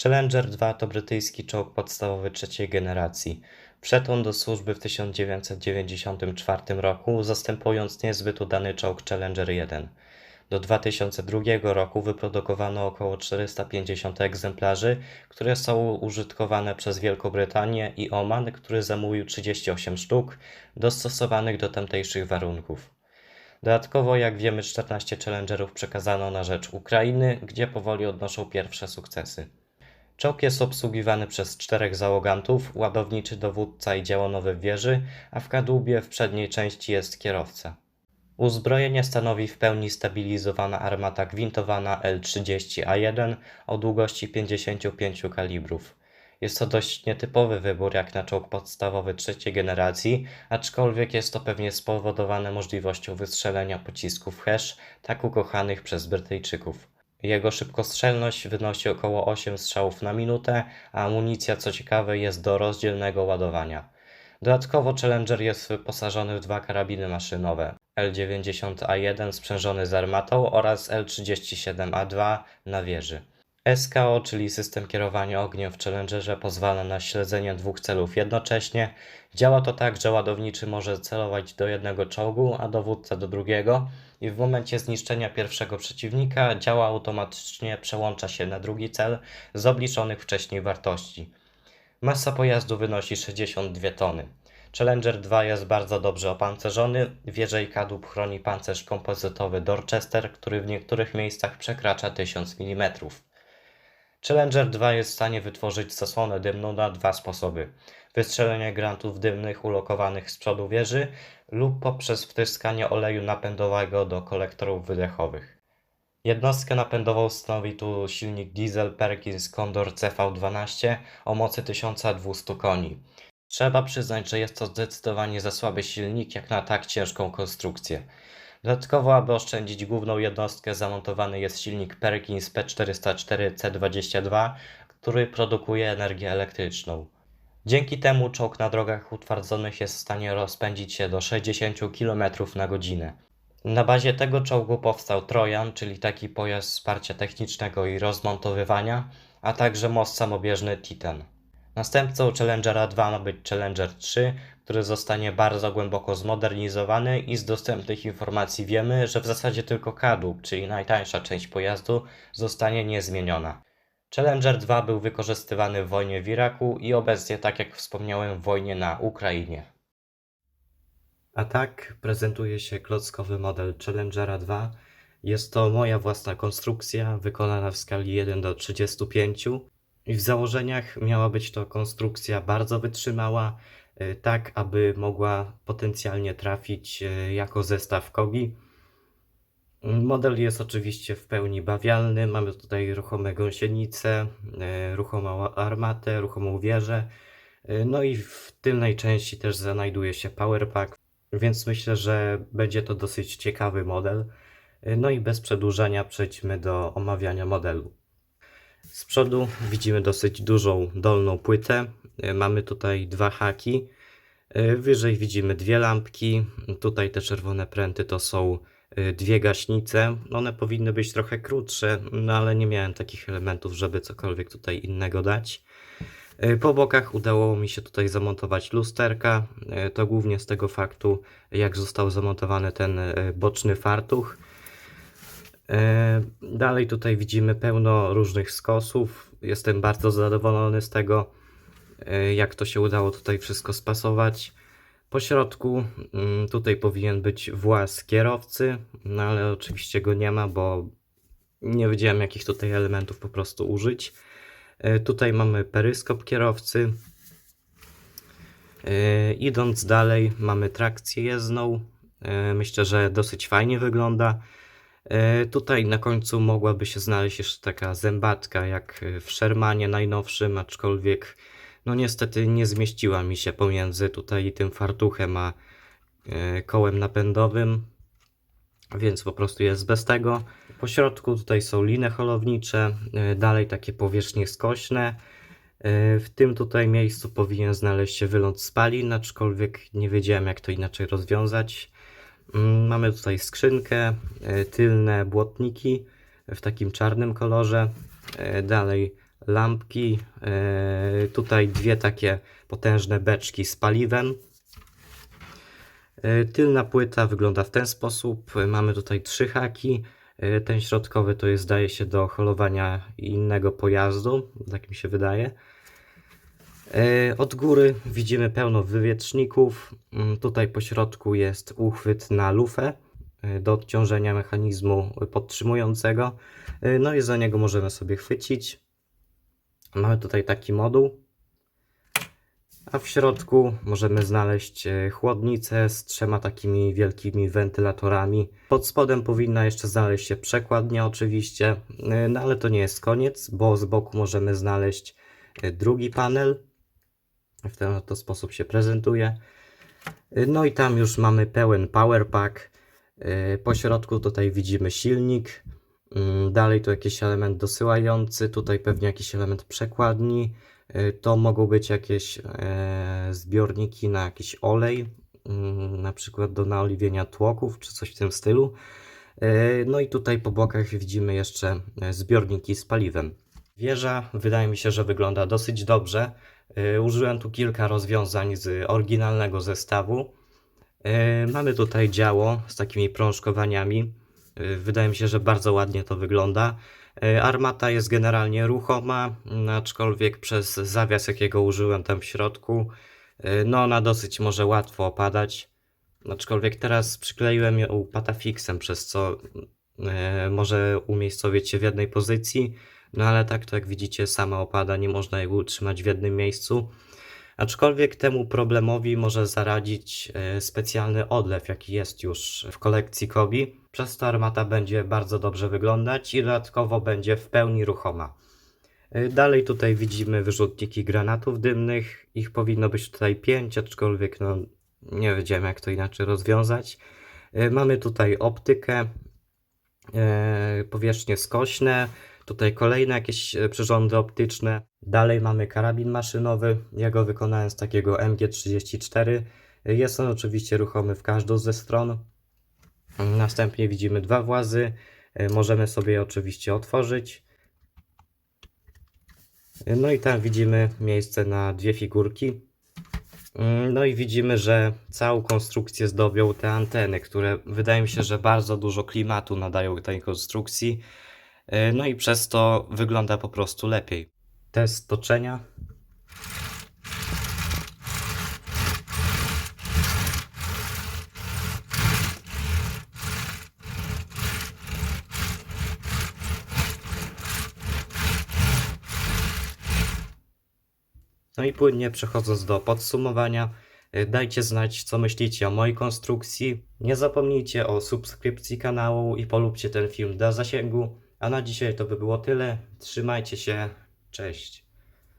Challenger 2 to brytyjski czołg podstawowy trzeciej generacji. Wszedł on do służby w 1994 roku, zastępując niezbyt udany czołg Challenger 1. Do 2002 roku wyprodukowano około 450 egzemplarzy, które są użytkowane przez Wielką Brytanię i Oman, który zamówił 38 sztuk, dostosowanych do tamtejszych warunków. Dodatkowo, jak wiemy, 14 Challengerów przekazano na rzecz Ukrainy, gdzie powoli odnoszą pierwsze sukcesy. Czołg jest obsługiwany przez 4 załogantów, ładowniczy dowódca i działonowy w wieży, a w kadłubie w przedniej części jest kierowca. Uzbrojenie stanowi w pełni stabilizowana armata gwintowana L30A1 o długości 55 kalibrów. Jest to dość nietypowy wybór jak na czołg podstawowy trzeciej generacji, aczkolwiek jest to pewnie spowodowane możliwością wystrzelenia pocisków Hesh, tak ukochanych przez Brytyjczyków. Jego szybkostrzelność wynosi około 8 strzałów na minutę, a amunicja, co ciekawe, jest do rozdzielnego ładowania. Dodatkowo Challenger jest wyposażony w 2 karabiny maszynowe L90A1 sprzężony z armatą oraz L37A2 na wieży. SKO, czyli system kierowania ogniem w Challengerze, pozwala na śledzenie 2 celów jednocześnie. Działa to tak, że ładowniczy może celować do jednego czołgu, a dowódca do drugiego i w momencie zniszczenia pierwszego przeciwnika działa automatycznie, przełącza się na drugi cel z obliczonych wcześniej wartości. Masa pojazdu wynosi 62 tony. Challenger 2 jest bardzo dobrze opancerzony, wieżę i kadłub chroni pancerz kompozytowy Dorchester, który w niektórych miejscach przekracza 1000 mm. Challenger 2 jest w stanie wytworzyć zasłonę dymną na 2 sposoby. Wystrzelenie granatów dymnych ulokowanych z przodu wieży lub poprzez wtryskanie oleju napędowego do kolektorów wydechowych. Jednostkę napędową stanowi tu silnik diesel Perkins Condor CV12 o mocy 1200 koni. Trzeba przyznać, że jest to zdecydowanie za słaby silnik jak na tak ciężką konstrukcję. Dodatkowo, aby oszczędzić główną jednostkę, zamontowany jest silnik Perkins P404C22, który produkuje energię elektryczną. Dzięki temu czołg na drogach utwardzonych jest w stanie rozpędzić się do 60 km na godzinę. Na bazie tego czołgu powstał Trojan, czyli taki pojazd wsparcia technicznego i rozmontowywania, a także most samobieżny Titan. Następcą Challengera 2 ma być Challenger 3, który zostanie bardzo głęboko zmodernizowany i z dostępnych informacji wiemy, że w zasadzie tylko kadłub, czyli najtańsza część pojazdu, zostanie niezmieniona. Challenger 2 był wykorzystywany w wojnie w Iraku i obecnie, tak jak wspomniałem, w wojnie na Ukrainie. A tak prezentuje się klockowy model Challengera 2. Jest to moja własna konstrukcja, wykonana w skali 1:35. I w założeniach miała być to konstrukcja bardzo wytrzymała, tak aby mogła potencjalnie trafić jako zestaw Kogi. Model jest oczywiście w pełni bawialny. Mamy tutaj ruchome gąsienice, ruchomą armatę, ruchomą wieżę. No i w tylnej części też znajduje się powerpack, więc myślę, że będzie to dosyć ciekawy model. No i bez przedłużania przejdźmy do omawiania modelu. Z przodu widzimy dosyć dużą dolną płytę. Mamy tutaj 2 haki. Wyżej widzimy 2 lampki. Tutaj te czerwone pręty to są 2 gaśnice. One powinny być trochę krótsze, no ale nie miałem takich elementów, żeby cokolwiek tutaj innego dać. Po bokach udało mi się tutaj zamontować lusterka. To głównie z tego faktu, jak został zamontowany ten boczny fartuch. Dalej tutaj widzimy pełno różnych skosów. Jestem bardzo zadowolony z tego, jak to się udało tutaj wszystko spasować. Po środku tutaj powinien być właz kierowcy, no ale oczywiście go nie ma, bo nie wiedziałem jakich tutaj elementów po prostu użyć. Tutaj mamy peryskop kierowcy. Idąc dalej mamy trakcję jezdną. Myślę, że dosyć fajnie wygląda. Tutaj na końcu mogłaby się znaleźć jeszcze taka zębatka jak w Shermanie najnowszym, aczkolwiek no niestety nie zmieściła mi się pomiędzy tutaj tym fartuchem a kołem napędowym, więc po prostu jest bez tego. Po środku tutaj są liny holownicze, dalej takie powierzchnie skośne. W tym tutaj miejscu powinien znaleźć się wylot spalin, aczkolwiek nie wiedziałem jak to inaczej rozwiązać. Mamy tutaj skrzynkę, tylne błotniki w takim czarnym kolorze, dalej lampki, tutaj dwie takie potężne beczki z paliwem. Tylna płyta wygląda w ten sposób. Mamy tutaj 3 haki. Ten środkowy to jest, zdaje się, do holowania innego pojazdu, tak mi się wydaje. Od góry widzimy pełno wywietrzników. Tutaj po środku jest uchwyt na lufę do odciążenia mechanizmu podtrzymującego. No i za niego możemy sobie chwycić. Mamy tutaj taki moduł. A w środku możemy znaleźć chłodnicę z 3 takimi wielkimi wentylatorami. Pod spodem powinna jeszcze znaleźć się przekładnia oczywiście, no ale to nie jest koniec, bo z boku możemy znaleźć drugi panel. W ten oto sposób się prezentuje. No i tam już mamy pełen power pack. Po środku tutaj widzimy silnik. Dalej tu jakiś element dosyłający, tutaj pewnie jakiś element przekładni. To mogą być jakieś zbiorniki na jakiś olej, na przykład do naoliwienia tłoków czy coś w tym stylu. No i tutaj po bokach widzimy jeszcze zbiorniki z paliwem. Wieża wydaje mi się, że wygląda dosyć dobrze. Użyłem tu kilka rozwiązań z oryginalnego zestawu. Mamy tutaj działo z takimi prążkowaniami. Wydaje mi się, że bardzo ładnie to wygląda. Armata jest generalnie ruchoma, aczkolwiek przez zawias, jakiego użyłem tam w środku, no ona dosyć może łatwo opadać. Aczkolwiek teraz przykleiłem ją patafixem, przez co może umiejscowić się w jednej pozycji. No ale tak to jak widzicie sama opada, nie można jej utrzymać w jednym miejscu. Aczkolwiek temu problemowi może zaradzić specjalny odlew, jaki jest już w kolekcji Kobi. Przez to armata będzie bardzo dobrze wyglądać i dodatkowo będzie w pełni ruchoma. Dalej tutaj widzimy wyrzutniki granatów dymnych. Ich powinno być tutaj 5, aczkolwiek no, nie wiedziałem jak to inaczej rozwiązać. Mamy tutaj optykę, powierzchnie skośne. Tutaj kolejne jakieś przyrządy optyczne. Dalej mamy karabin maszynowy. Ja go wykonałem z takiego MG34. Jest on oczywiście ruchomy w każdą ze stron. Następnie widzimy 2 włazy. Możemy sobie je oczywiście otworzyć. No i tam widzimy miejsce na 2 figurki. No i widzimy, że całą konstrukcję zdobią te anteny, które wydaje mi się, że bardzo dużo klimatu nadają tej konstrukcji. No i przez to wygląda po prostu lepiej. Test toczenia. No i płynnie przechodząc do podsumowania, dajcie znać, co myślicie o mojej konstrukcji. Nie zapomnijcie o subskrypcji kanału i polubcie ten film dla zasięgu. A na dzisiaj to by było tyle. Trzymajcie się. Cześć.